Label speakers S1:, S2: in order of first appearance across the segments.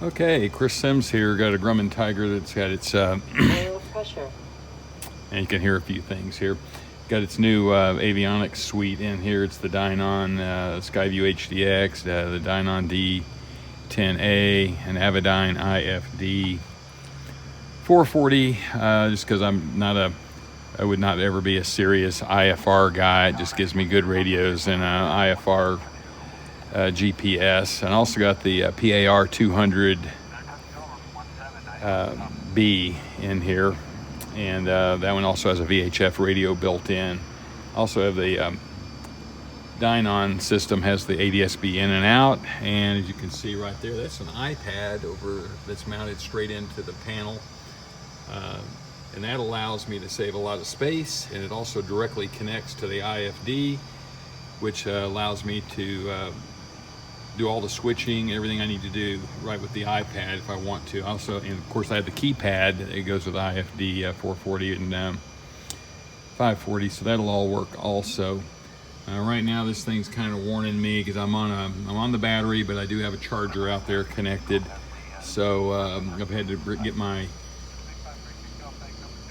S1: Okay, Chris Sims here. Got a Grumman Tiger that's got its,
S2: Oil pressure.
S1: and you can hear a few things here. Got its new avionics suite in here. It's the Dynon Skyview HDX, the Dynon D10A, and Avidyne IFD 440. Just because I would not ever be a serious IFR guy. It just gives me good radios and IFR GPS, and also got the PAR 200 B in here, and that one also has a VHF radio built in. Also have the Dynon system has the ADS-B in and out, and as you can see right there, that's an iPad that's mounted straight into the panel, and that allows me to save a lot of space, and it also directly connects to the IFD, which allows me to do all the switching, everything I need to do right with the iPad if I want to. Also, and of course I have the keypad. It goes with IFD 440 and 540, so that'll all work also. Right now this thing's kind of warning me because I'm on the battery, but I do have a charger out there connected. So I've had to get my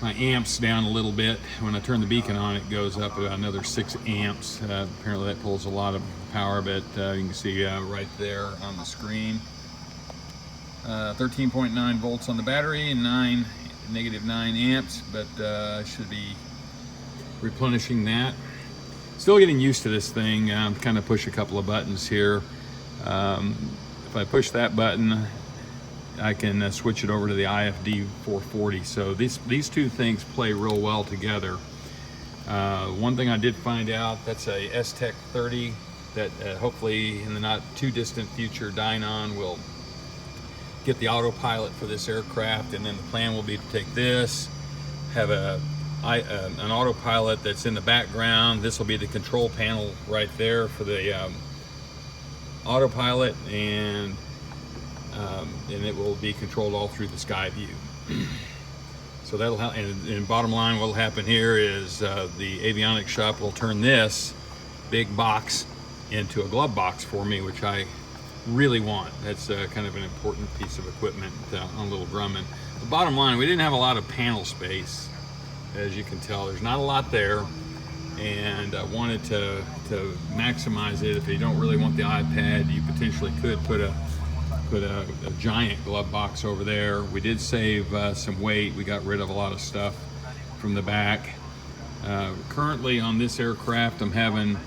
S1: amps down a little bit. When I turn the beacon on, it goes up about another 6 amps. Apparently that pulls a lot of power, but you can see right there on the screen. 13.9 volts on the battery and negative 9 amps, but I should be replenishing that. Still getting used to this thing. Kind of push a couple of buttons here. If I push that button, I can switch it over to the IFD 440. So these two things play real well together. One thing I did find out, that's a STEC 30 that hopefully in the not too distant future Dynon will get the autopilot for this aircraft, and then the plan will be to take this, have an autopilot that's in the background. This will be the control panel right there for the autopilot, and it will be controlled all through the Skyview. So that'll help. And bottom line, what'll happen here is the avionics shop will turn this big box into a glove box for me, which I really want. That's kind of an important piece of equipment on Little Grumman. The bottom line, we didn't have a lot of panel space, as you can tell. There's not a lot there, and I wanted to maximize it. If you don't really want the iPad, you potentially could put a giant glove box over there. We did save some weight. We got rid of a lot of stuff from the back. Currently on this aircraft, I'm having,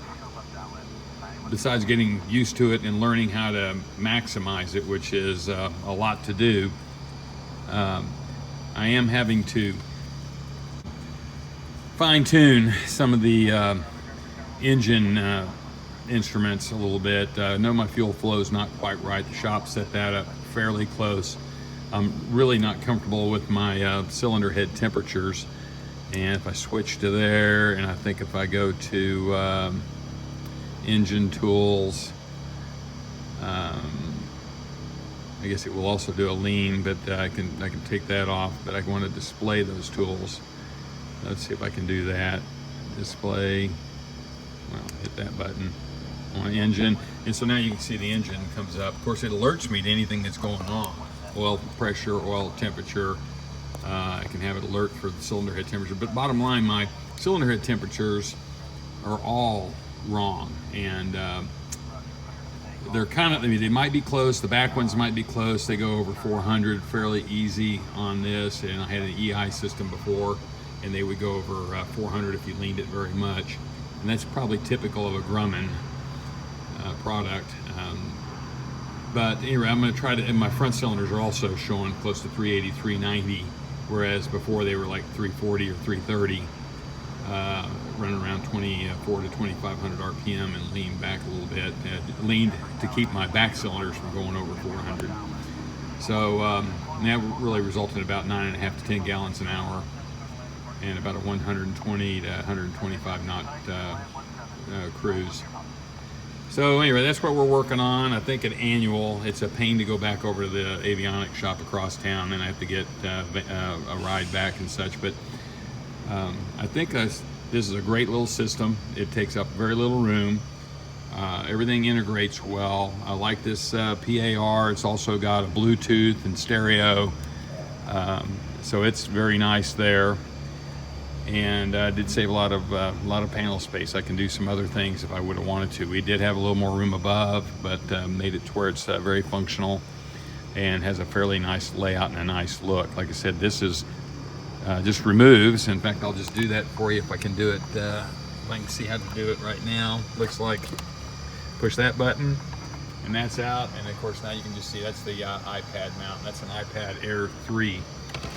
S1: besides getting used to it and learning how to maximize it, which is a lot to do, I am having to fine-tune some of the engine instruments a little bit. I know my fuel flow is not quite right. The shop set that up fairly close. I'm really not comfortable with my cylinder head temperatures, and if I switch to there, and I think if I go to engine tools, I guess it will also do a lean, but I can take that off, but I want to display those tools. Let's see if I can do that. Display, well, hit that button on engine, and so now you can see the engine comes up. Of course, it alerts me to anything that's going on. Oil pressure, oil temperature. I can have it alert for the cylinder head temperature, but bottom line, my cylinder head temperatures are all wrong, and they're kind of, I mean, they might be close. The back ones might be close. They go over 400 fairly easy on this, and I had an EI system before, and they would go over 400 if you leaned it very much, and that's probably typical of a Grumman product. But anyway, I'm going to try to, and my front cylinders are also showing close to 380, 390, whereas before they were like 340 or 330, running around 24 to 2500 RPM, and leaned back a little bit. Leaned to keep my back cylinders from going over 400. So that really resulted in about 9.5 to 10 gallons an hour, and about a 120 to 125 knot cruise. So anyway, that's what we're working on. I think an annual, it's a pain to go back over to the avionics shop across town, and I have to get a ride back and such, but I think this is a great little system. It takes up very little room. Everything integrates well. I like this PAR. It's also got a Bluetooth and stereo, so it's very nice there. And did save a lot of panel space. I can do some other things if I would have wanted to. We did have a little more room above, but made it to where it's very functional and has a fairly nice layout and a nice look. Like I said, this is just removes. In fact, I'll just do that for you if I can do it. If I can see how to do it right now. Looks like push that button and that's out. And of course now you can just see that's the iPad mount. That's an iPad Air 3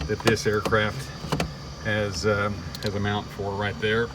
S1: that this aircraft has a mount for right there.